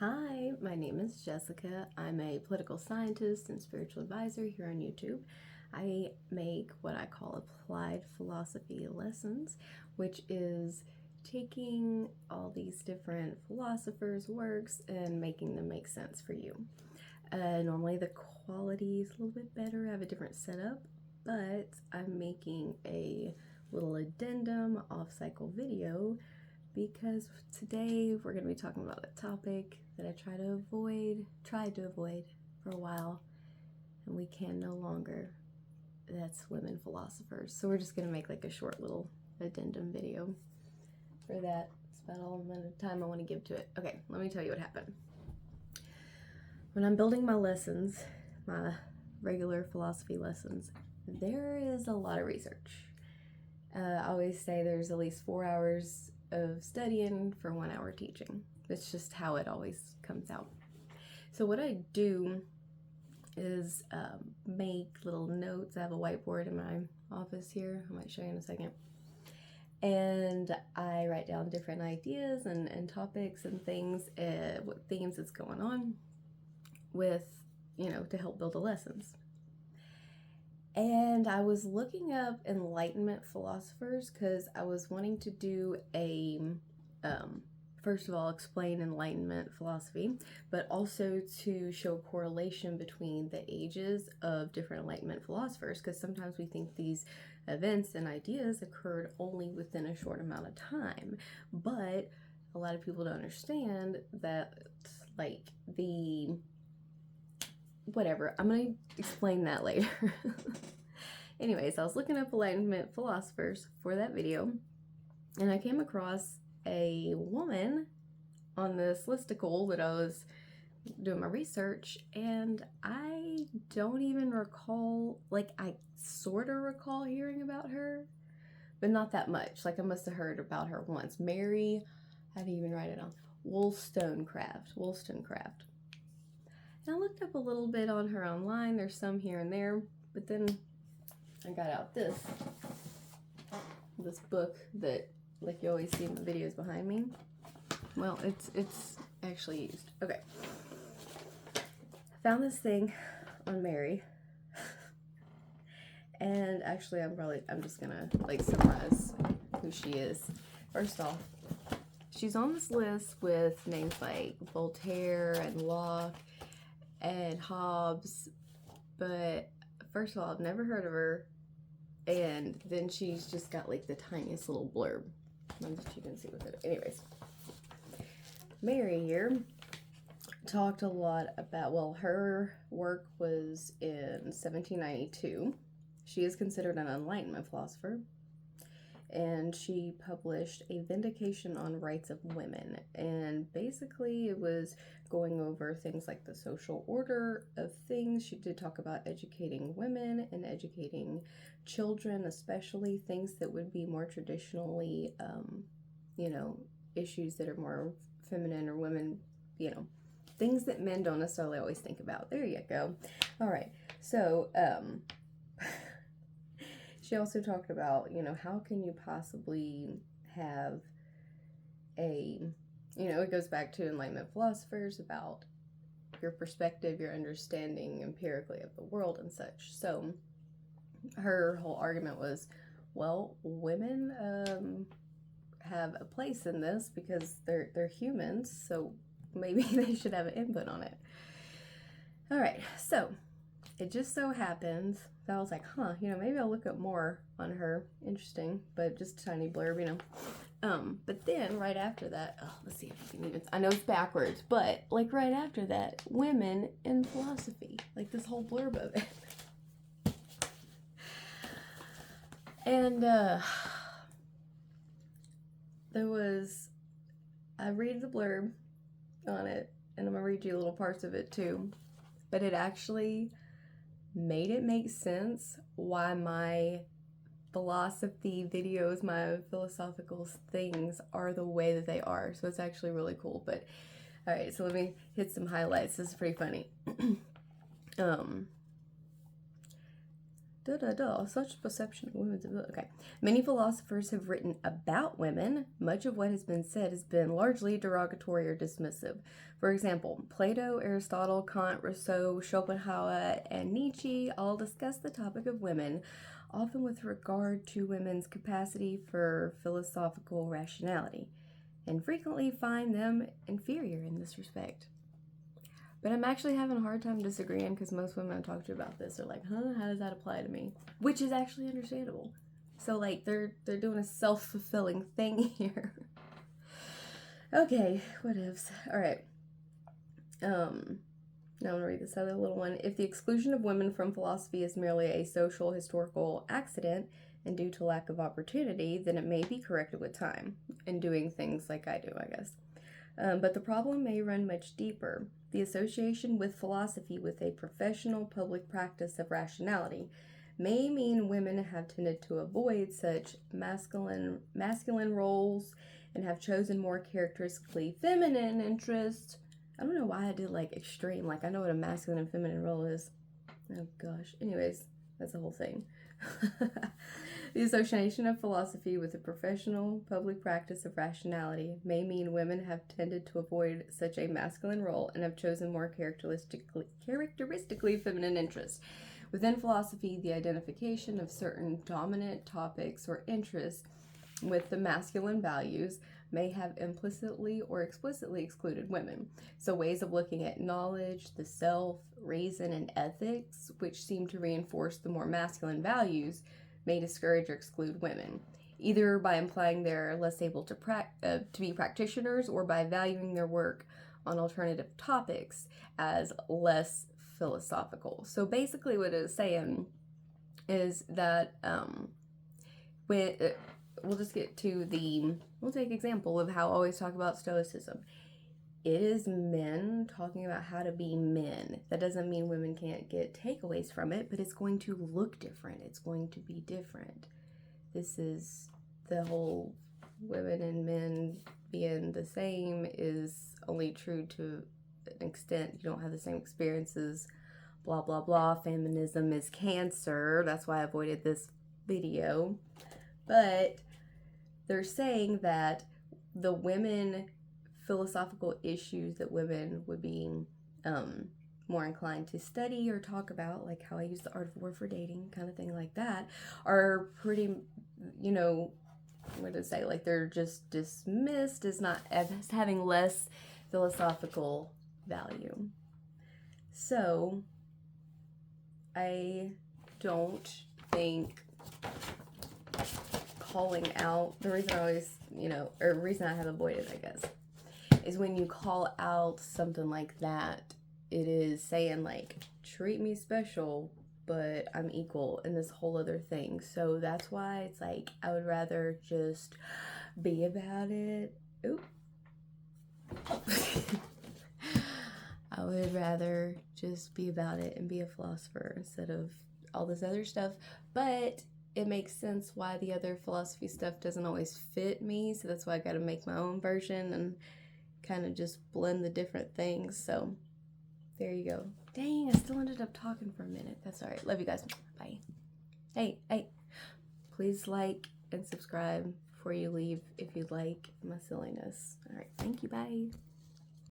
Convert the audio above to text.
Hi, my name is Jessica. I'm a political scientist and spiritual advisor here on YouTube. I make what I call applied philosophy lessons, which is taking all these different philosophers' works and making them make sense for you. Normally the quality is a little bit better. I have a different setup, but I'm making a little addendum off-cycle video because today we're going to be talking about a topic that I tried to avoid for a while, and we can no longer. That's women philosophers. So we're just going to make like a short little addendum video for that. It's about all the time I want to give to it. Okay, let me tell you what happened. When I'm building my lessons, my regular philosophy lessons, there is a lot of research. I always say there's at least 4 hours of studying for 1 hour teaching. It's just how it always comes out. So what I do is make little notes. I have a whiteboard in my office here. I might show you in a second. And I write down different ideas and topics and things, what themes is going on with, to help build the lessons. And I was looking up Enlightenment philosophers because I was wanting to do a, first of all, explain Enlightenment philosophy, but also to show correlation between the ages of different Enlightenment philosophers, because sometimes we think these events and ideas occurred only within a short amount of time, but a lot of people don't understand that, like, whatever, I'm going to explain that later. Anyways, I was looking up Enlightenment philosophers for that video, and I came across a woman on this listicle that I was doing my research, and I don't even recall, like, I sort of recall hearing about her, but not that much. Like, I must have heard about her once. Mary, how do you even write it on? Wollstonecraft. And I looked up a little bit on her online. There's some here and there, but then I got out this book that, like, you always see in the videos behind me. Well, it's actually used. Okay. Found this thing on Mary. And actually I'm just gonna like summarize who she is. First off, she's on this list with names like Voltaire and Locke and Hobbes, but first of all, I've never heard of her, and then she's just got like the tiniest little blurb. Not that you can see with it. Anyways, Mary here talked a lot about, well, her work was in 1792. She is considered an Enlightenment philosopher, and she published A Vindication on Rights of Women, and basically it was going over things like the social order of things. She did talk about educating women and educating children, especially things that would be more traditionally, issues that are more feminine or women, things that men don't necessarily always think about. There you go. All right, so she also talked about, how can you possibly have it goes back to Enlightenment philosophers about your perspective, your understanding empirically of the world and such. So her whole argument was, well, women have a place in this because they're humans, so maybe they should have an input on it. All right, so it just so happens that I was like, maybe I'll look up more on her. Interesting, but just a tiny blurb, But then right after that, let's see if I can even, I know it's backwards, but like right after that, women in philosophy, like this whole blurb of it. And I read the blurb on it, and I'm gonna read you little parts of it too, but it actually made it make sense why my philosophy videos, my philosophical things are the way that they are. So it's actually really cool. But all right, so let me hit some highlights. This is pretty funny. Such perception of women's ability. Okay. Many philosophers have written about women. Much of what has been said has been largely derogatory or dismissive. For example, Plato, Aristotle, Kant, Rousseau, Schopenhauer, and Nietzsche all discuss the topic of women, often with regard to women's capacity for philosophical rationality, and frequently find them inferior in this respect. But I'm actually having a hard time disagreeing because most women I talk to about this are like, huh, how does that apply to me? Which is actually understandable. So like they're doing a self-fulfilling thing here. Okay, what ifs? Alright. Now I'm gonna read this other little one. If the exclusion of women from philosophy is merely a social historical accident and due to lack of opportunity, then it may be corrected with time and doing things like I do, I guess. But the problem may run much deeper. The association with philosophy with a professional public practice of rationality may mean women have tended to avoid such masculine roles and have chosen more characteristically feminine interests. I don't know why I did like extreme. Like I know what a masculine and feminine role is. Oh gosh. Anyways, that's the whole thing. The association of philosophy with the professional public practice of rationality may mean women have tended to avoid such a masculine role and have chosen more characteristically feminine interests. Within philosophy, the identification of certain dominant topics or interests with the masculine values may have implicitly or explicitly excluded women. So ways of looking at knowledge, the self, reason, and ethics, which seem to reinforce the more masculine values, may discourage or exclude women, either by implying they're less able to be practitioners or by valuing their work on alternative topics as less philosophical. So basically what it is saying is that we'll just get to we'll take example of how I always talk about stoicism. It is men talking about how to be men. That doesn't mean women can't get takeaways from it, but it's going to look different. It's going to be different. This is the whole women and men being the same is only true to an extent. You don't have the same experiences, blah, blah, blah. Feminism is cancer. That's why I avoided this video. But they're saying that the women philosophical issues that women would be more inclined to study or talk about, like how I use the art of war for dating, kind of thing like that, are pretty, what to say, like they're just dismissed as having less philosophical value. So I don't think calling out, the reason I always, or the reason I have avoided, I guess, is when you call out something like that, it is saying like, treat me special, but I'm equal, and this whole other thing. So that's why it's like, I would rather just be about it. Oop. I would rather just be about it and be a philosopher instead of all this other stuff. But it makes sense why the other philosophy stuff doesn't always fit me. So that's why I got to make my own version and kind of just blend the different things. So there you go. Dang, I still ended up talking for a minute. That's all right. Love you guys. Bye. Hey, please like and subscribe before you leave if you like my silliness. All right. Thank you. Bye.